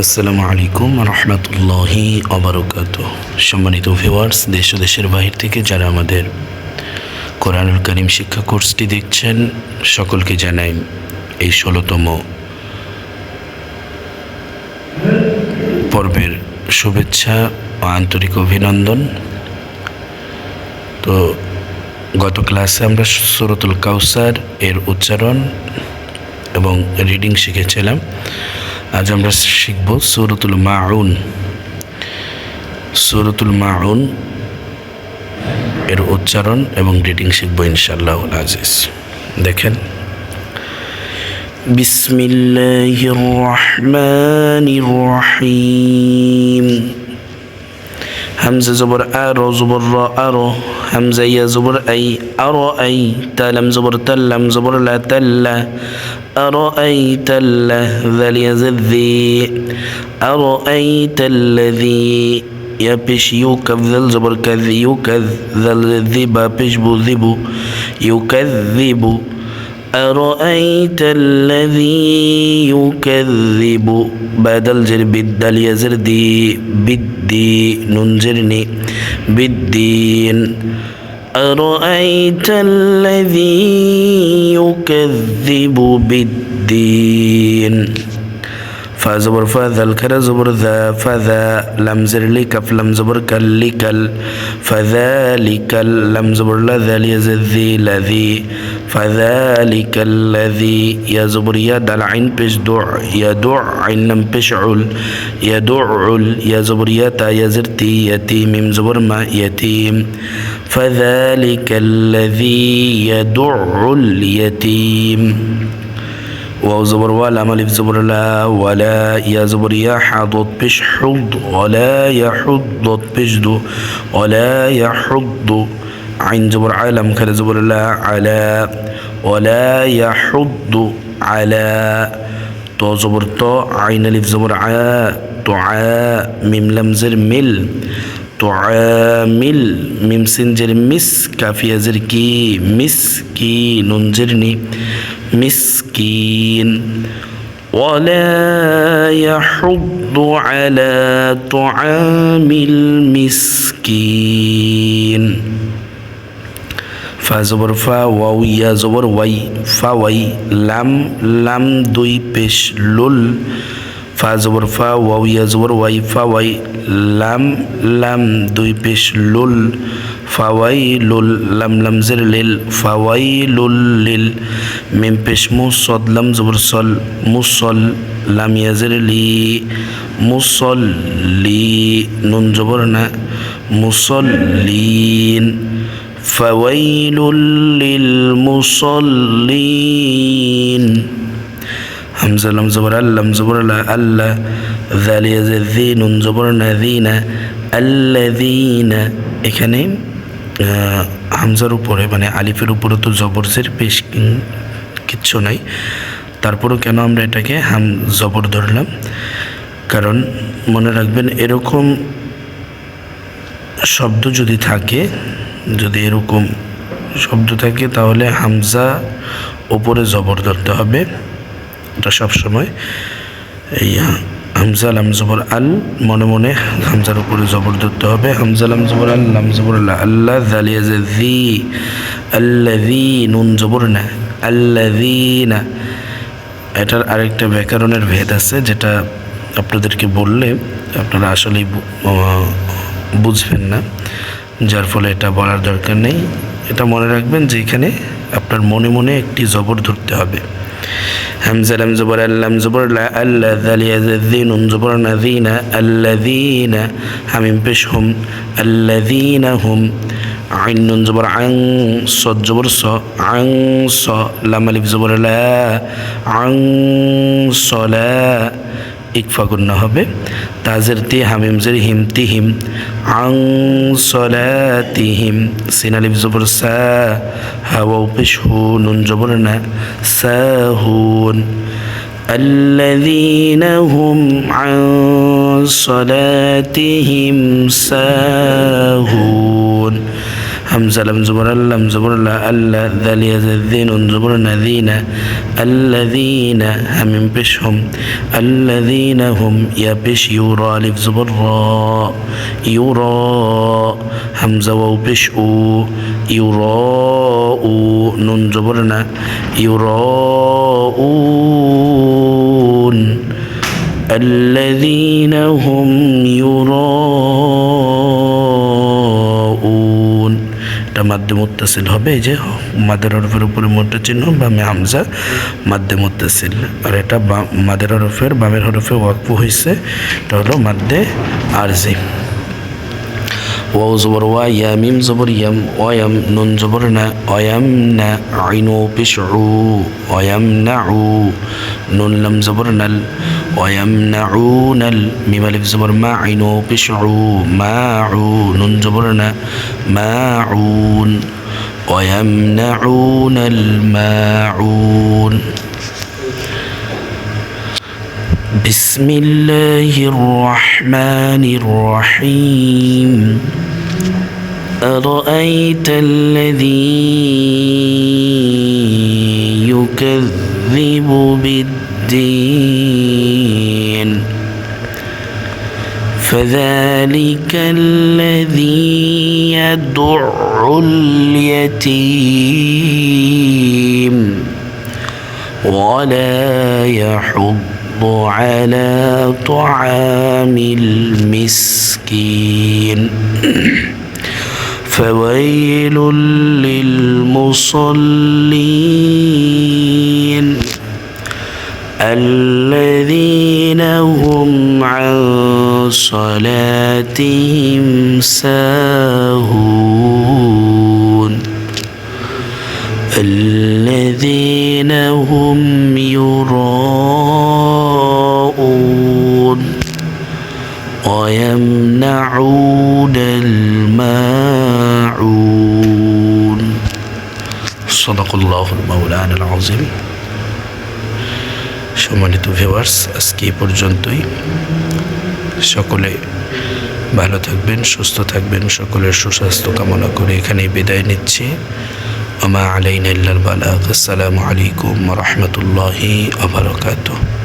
আসসালামু আলাইকুম রহমতুল্লাহি ওবারাকাতুহু। সম্মানিত ভিউয়ার্স, দেশ ও দেশের বাহির থেকে যারা আমাদের কোরআনুল কারীম শিক্ষা কোর্সটি দেখছেন, সকলকে জানাই এই 16তম পর্বের শুভেচ্ছা ও আন্তরিক অভিনন্দন। তো গত ক্লাসে আমরা সূরাতুল কাউসার এর উচ্চারণ এবং রিডিং শিখেছিলাম। আজ আমরা শিখব সূরাতুল মাউন। সূরাতুল মাউন এর উচ্চারণ এবং রিডিং শিখব ইনশাআল্লাহুল আজিজ। দেখেন, বিসমিল্লাহির রহমানির রহিম। হামজা জবর আর, জবর র আর, হামজা ইয়া জবর আই, আর আই, তালাম জবর তাল্লাম, জবর লা তাল্লা, আর আই তাল্লা, যাল ইয়া যাদি, আর আই তাল্লাযী, ইয়া পেশ ইউকায, যাল জবর কায, ইউকায, যাল যিবা পেশ বু, যিবু, ইউকাযযিবু, أرأيت الذي يكذب بدل جر بالدال يزر دي بالدي ننجرني بالدين. أرأيت الذي يكذب بالدين. فا زبر فا ذا الكرا زبر ذا فذا لم زر لكف لم زبر كاللكل فذلك لم زبر لذا ليزذي لذي فذلك الذي يا زبر يا دل عين بش دع يا دع عين لم بشعل يا دعل يا زبر يا تا يا زرتي يتيم زبر ما يتيم فذلك الذي يدع اليتيم. واو زبر ولا مالف زبر لا ولا يا زبر يا حضط بش حض ولا يحض بش دو ولا يحض عين زبر عالم كذا زبر لا على ولا يحض على. تو زبر تو عين الف زبر ع دعاء ميم لم زر مل تعامل ميم سنجر مس كافية زركي مسكي ننجرني مسكين. ولا يحض على طعام المسكين. فا زبر فا واو يا زبر وي فاوي لام لام دوي بش لول فا زبر فا واو يا زبر وي فاوي لام لام دوي بش لول فويل لم لم زر لل فويل لل من بش مصد لم زبر صل مصل لم يزر لي مصلي نون زبرنا مصلين. فويل للمصلين. همزة لم زبر لم زبر لا ألا ذال يزر ذي نون زبرنا ذينا الذين. এখানে হামজার উপরে মানে আলিফের উপরে তো জবরজের বেশ কিচ্ছু নাই, তারপরেও কেন আমরা এটাকে জবর ধরলাম? কারণ মনে রাখবেন, এরকম শব্দ যদি থাকে, যদি এরকম শব্দ থাকে তাহলে হামজা উপরে জবর ধরতে হবে। এটা সবসময় এই হামজা লাম জবর আল মনে মনে হামজার উপরে জবর ধরতে হবে। হামজা লাম জবর আল লাম জবর লা আল্লাহ যালিয়া যাযি আল্লাযী নুন জবর না আল্লাযীনা। এটার আরেকটা ব্যাকরণের ভেদ আছে, যেটা আপনাদেরকে বললে আপনারা আসলেই বুঝবেন না, যার ফলে এটা বলার দরকার নেই। এটা মনে রাখবেন যে এখানে আপনার মনে মনে একটি জবর ধরতে হবে। হামজা লাম জবর আল্লাম জবর লা আল্লা যালিয়া যাযি নুন জবর না যিনা আল্লাযীনা হামিম পেশ হুম আল্লাযীনা হুম আইন নুন জবর আং সদ জবর স আং স লাম আলিফ জবর লা আং সলা ইকফা গুন্না হবে। তাজের তি হামিম জের হিম তিহিম আং সলাতিহিম সিন আলিফ জবর সা হাওয়া পেশ হু নুন জবর না সাহুন الذين هم عن صلاتهم ساهون. হামজা লাম জবর আল্লাম জবর লা আল্লাহ দাল ইয়া যিন জবর নাযিনা আল্লাযীনা হামিম পেশ হুম আল্লাযীনা হুম ইয়া পেশ ইউরা আলিফ জবর রা ইউরা হামজা ওয়াও পেশ উ ইউরা উ নুন জবর না ইউরা উন الذين هم يراءون এটা মাদ্দে মুত্তাসিল হবে এই যে মাদের হরফের উপরে মোটা চিহ্ন বামে হামজা মাদ্দে মুত্তাসিল আর এটা মাদের হরফের বামের হরফে ওয়াকফ হয়েছে এটা হলো মাদ্দে আরজি ওয়াও জবর ওয়া ইয়া মিম জবর ইয়াম ওয়ায়াম নুন জবর না ওয়ায়াম না আইনু পেশউ ওয়ায়াম নাউ নুন লাম জবর নাল ওয়ায়াম নাউনাল মিম আলিফ জবর মা আইনু পেশউ মাউ নুন জবর না মাউন ওয়ায়াম নাউনাল মাউন بسم الله الرحمن الرحيم أرأيت الذي يكذب بالدين فذلك الذي يدع اليتيم ولا يحض على طعام المسكين فويل للمصلين الذين هم عن صلاتهم ساهون الذين هم يراءون ويمنعون الماعون صدق الله المولانا العظيم সম্মানিত ভিউয়ার্স আজকে এই পর্যন্তই সকলে ভালো থাকবেন সুস্থ থাকবেন সকলের সুস্বাস্থ্য কামনা করে এখানেই বিদায় নিচ্ছি ওমা আলাইনা ইল্লাল বালাগ আসসালামু আলাইকুম ওয়া রাহমাতুল্লাহি ওয়া বারাকাতুহু